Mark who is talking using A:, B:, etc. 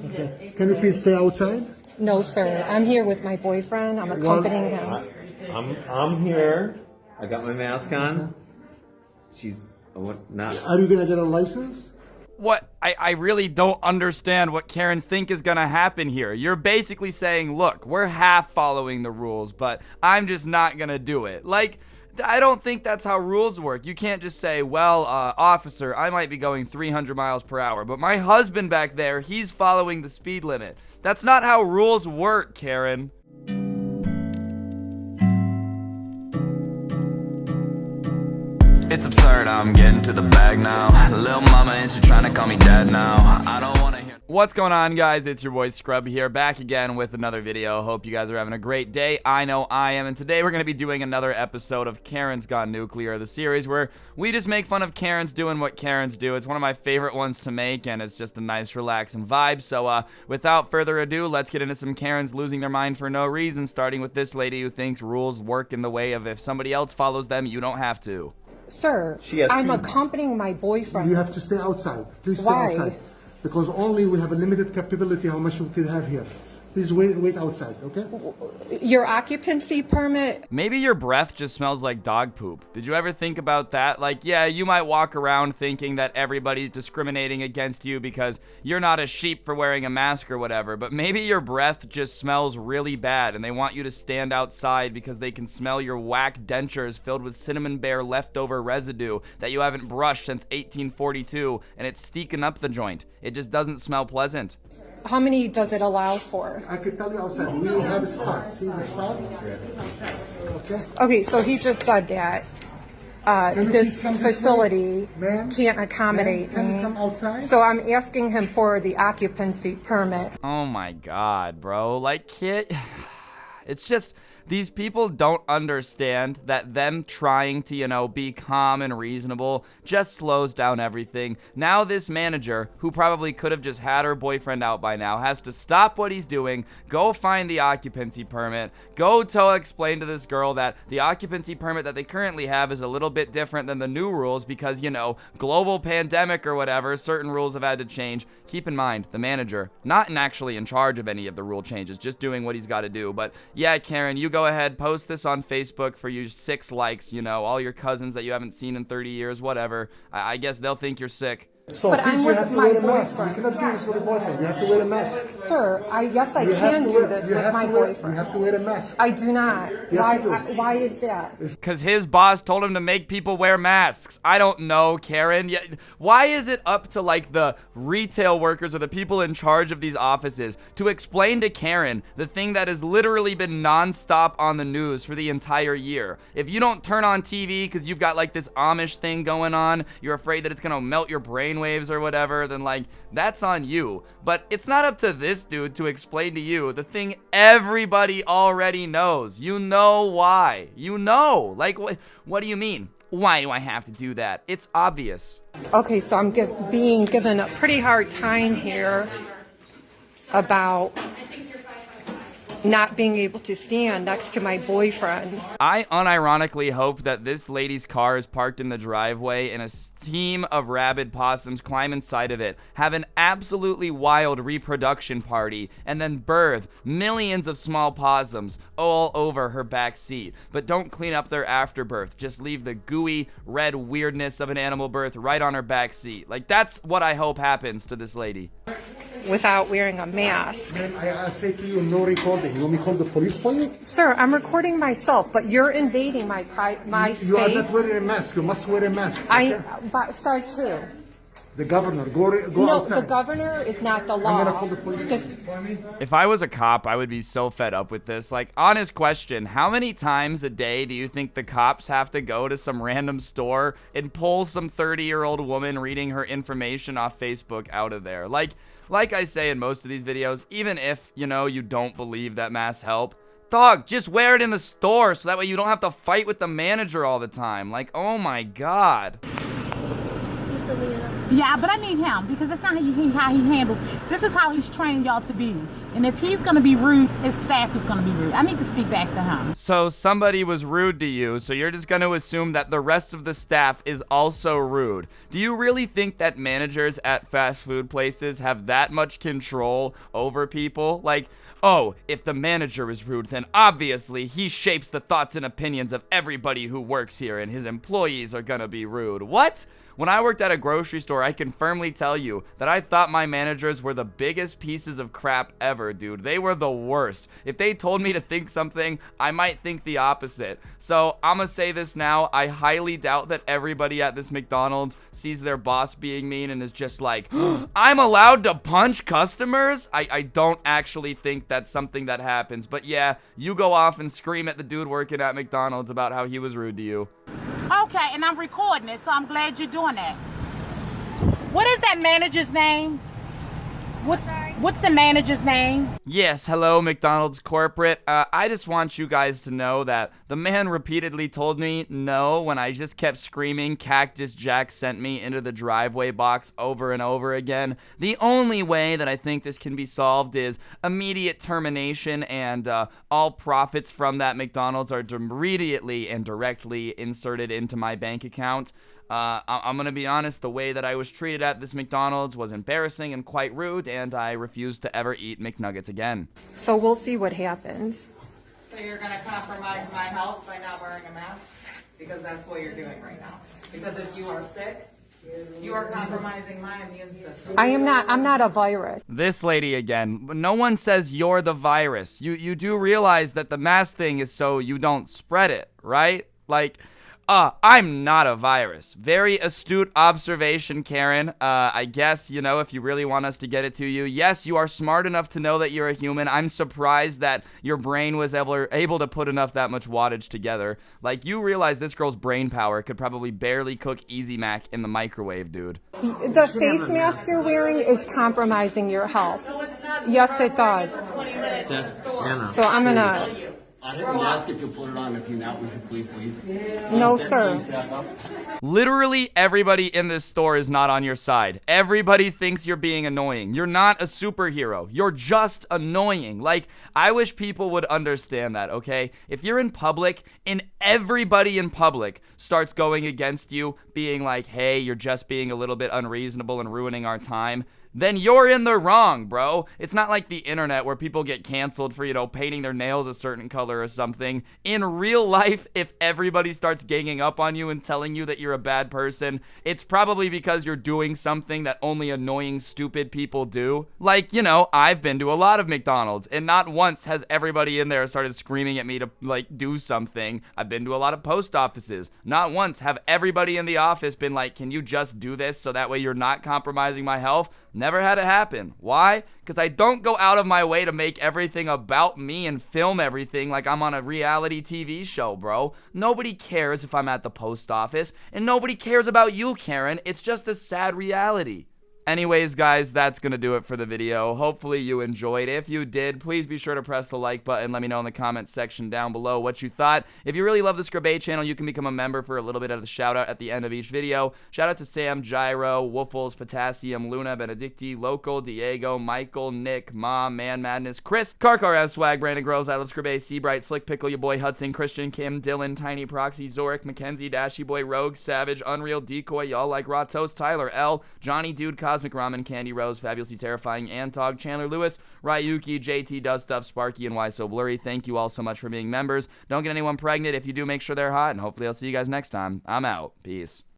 A: Okay. Can you please stay outside?
B: No, sir. I'm here with my boyfriend. I'm accompanying him.
C: I'm here. I got my mask on. She's not.
A: Are you gonna get a license?
D: What? I really don't understand what Karens think is gonna happen here. You're basically saying, look, we're half following the rules, but I'm just not gonna do it. Like, I don't think that's how rules work. You can't just say, well, officer, I might be going 300 miles per hour, but my husband back there, he's following the speed limit. That's not how rules work, Karen. It's absurd, I'm getting to the bag now. Lil' mama, and she trying to call me dad now. I don't wanna hear. What's going on, guys? It's your boy Scrub here, back again with another video. Hope you guys are having a great day. I know I am, and today we're gonna be doing another episode of Karen's Gone Nuclear, the series where we just make fun of Karens doing what Karens do. It's one of my favorite ones to make, and it's just a nice, relaxing vibe. So, without further ado, let's get into some Karens losing their mind for no reason, starting with this lady who thinks rules work in the way of if somebody else follows them, you don't have to.
B: Sir, I'm accompanying my boyfriend.
A: You have to stay outside. Please stay outside. Because only we have a limited capability how much we can have here. Please wait outside, okay?
B: Your occupancy permit?
D: Maybe your breath just smells like dog poop. Did you ever think about that? Like, yeah, you might walk around thinking that everybody's discriminating against you because you're not a sheep for wearing a mask or whatever, but maybe your breath just smells really bad and they want you to stand outside because they can smell your whack dentures filled with cinnamon bear leftover residue that you haven't brushed since 1842, and it's steaking up the joint. It just doesn't smell pleasant.
B: How many does it allow for?
A: I can tell you outside. We have spots. See the spots? Okay.
B: Okay, so he just said that this facility can't accommodate
A: Can you
B: me.
A: come outside?
B: So I'm asking him for the occupancy permit.
D: Oh my God, bro. Like, it's just, these people don't understand that them trying to, you know, be calm and reasonable just slows down everything. Now this manager, who probably could have just had her boyfriend out by now, has to stop what he's doing, go find the occupancy permit, go explain to this girl that the occupancy permit that they currently have is a little bit different than the new rules because, you know, global pandemic or whatever, certain rules have had to change. Keep in mind, the manager, not actually in charge of any of the rule changes, just doing what he's got to do. But yeah, Karen, you go ahead, post this on Facebook for you 6 likes, you know, all your cousins that you haven't seen in 30 years, whatever. I guess they'll think you're sick.
A: So
B: but
A: please,
B: I'm
A: you
B: with
A: have to
B: my
A: wear a mask.
B: boyfriend.
A: You cannot do this with a boyfriend. You have to wear a mask.
B: Sir, I can do this with my boyfriend.
A: You have to wear a mask.
B: I do not.
A: Yes,
B: Why is that?
D: Because his boss told him to make people wear masks. I don't know, Karen. Why is it up to, like, the retail workers or the people in charge of these offices to explain to Karen the thing that has literally been nonstop on the news for the entire year? If you don't turn on TV because you've got, like, this Amish thing going on, you're afraid that it's going to melt your brainwaves or whatever, then, like, that's on you. But it's not up to this dude to explain to you the thing everybody already knows. You know why. You know. Like, what do you mean? Why do I have to do that? It's obvious.
B: Okay, so I'm being given a pretty hard time here about not being able to stand next to my boyfriend.
D: I unironically hope that this lady's car is parked in the driveway and a team of rabid possums climb inside of it, have an absolutely wild reproduction party, and then birth millions of small possums all over her back seat. But don't clean up their afterbirth. Just leave the gooey red weirdness of an animal birth right on her back seat. Like, that's what I hope happens to this lady.
B: Without wearing a mask.
A: Ma'am, I say to you, no recording. You want me to call the police for you?
B: Sir, I'm recording myself, but you're invading my space.
A: You are not wearing a mask. You must wear a mask. Okay?
B: Besides who?
A: The governor. Go
B: No,
A: outside.
B: the governor is not the law.
A: I'm gonna call the police.
D: If I was a cop, I would be so fed up with this. Like, honest question, how many times a day do you think the cops have to go to some random store and pull some 30-year-old woman reading her information off Facebook out of there? Like I say in most of these videos, even if, you know, you don't believe that masks help, dog, just wear it in the store so that way you don't have to fight with the manager all the time. Like, oh my God.
E: Yeah, but I need him because that's not how he handles. This is how he's training y'all to be. And if he's going to be rude, his staff is going to be rude. I need to speak back to him.
D: So somebody was rude to you, so you're just going to assume that the rest of the staff is also rude. Do you really think that managers at fast food places have that much control over people? Like, oh, if the manager is rude, then obviously he shapes the thoughts and opinions of everybody who works here, and his employees are gonna be rude. What? When I worked at a grocery store, I can firmly tell you that I thought my managers were the biggest pieces of crap ever, dude. They were the worst. If they told me to think something, I might think the opposite. So I'm gonna say this now. I highly doubt that everybody at this McDonald's sees their boss being mean and is just like, I'm allowed to punch customers? I don't actually think that's something that happens. But yeah, you go off and scream at the dude working at McDonald's about how he was rude to you.
E: Okay, and I'm recording it, so I'm glad you're doing that. What is that manager's name? What's the manager's name?
D: Yes, hello, McDonald's corporate. I just want you guys to know that the man repeatedly told me no when I just kept screaming Cactus Jack sent me into the driveway box over and over again. The only way that I think this can be solved is immediate termination, and all profits from that McDonald's are immediately and directly inserted into my bank account. I'm gonna be honest, the way that I was treated at this McDonald's was embarrassing and quite rude, and I refuse to ever eat McNuggets again.
B: So we'll see what happens.
F: So you're gonna compromise my health by not wearing a mask? Because that's what you're doing right now. Because if you are sick, you are compromising my immune system.
B: I'm not a virus.
D: This lady again. No one says you're the virus. You do realize that the mask thing is so you don't spread it, right? Like, I'm not a virus. Very astute observation, Karen. I guess, you know, if you really want us to get it to you, yes, you are smart enough to know that you're a human. I'm surprised that your brain was able to put that much wattage together. Like, you realize this girl's brain power could probably barely cook Easy Mac in the microwave, dude.
B: The face mask you're wearing is compromising your health. Yes, it does. So I'm gonna...
G: I didn't ask if you put it on. If you not, would you please leave?
B: No, sir.
D: Literally everybody in this store is not on your side. Everybody thinks you're being annoying. You're not a superhero. You're just annoying. Like, I wish people would understand that, okay? If you're in public and everybody in public starts going against you, being like, hey, you're just being a little bit unreasonable and ruining our time, then you're in the wrong, bro. It's not like the internet where people get canceled for, you know, painting their nails a certain color or something. In real life, if everybody starts ganging up on you and telling you that you're a bad person, it's probably because you're doing something that only annoying, stupid people do. Like, you know, I've been to a lot of McDonald's, and not once has everybody in there started screaming at me to, like, do something. I've been to a lot of post offices. Not once have everybody in the office been like, can you just do this so that way you're not compromising my health? Never had it happen. Why? Because I don't go out of my way to make everything about me and film everything like I'm on a reality TV show, bro. Nobody cares if I'm at the post office, and nobody cares about you, Karen. It's just a sad reality. Anyways, guys, that's gonna do it for the video. Hopefully you enjoyed. If you did, please be sure to press the like button. Let me know in the comments section down below what you thought. If you really love the Scrubae channel, you can become a member for a little bit of the shout out at the end of each video. Shout out to Sam, Gyro, Woofles, Potassium, Luna, Benedicti, Local, Diego, Michael, Nick, Mom, Man Madness, Chris, Karkar S, Swag, Brandon Groves, I Love Scrubae, Seabright, Slick Pickle, your boy Hudson, Christian, Kim, Dylan, Tiny Proxy, Zorik, Mackenzie, Dashy Boy, Rogue, Savage, Unreal, Decoy, Y'all Like Raw Toast, Tyler L, Johnny Dude, Cosmic Ramen, Candy Rose, Fabulously Terrifying, Antog, Chandler Lewis, Ryuki, JT Does Stuff, Sparky, and Why So Blurry. Thank you all so much for being members. Don't get anyone pregnant. If you do, make sure they're hot, and hopefully I'll see you guys next time. I'm out. Peace.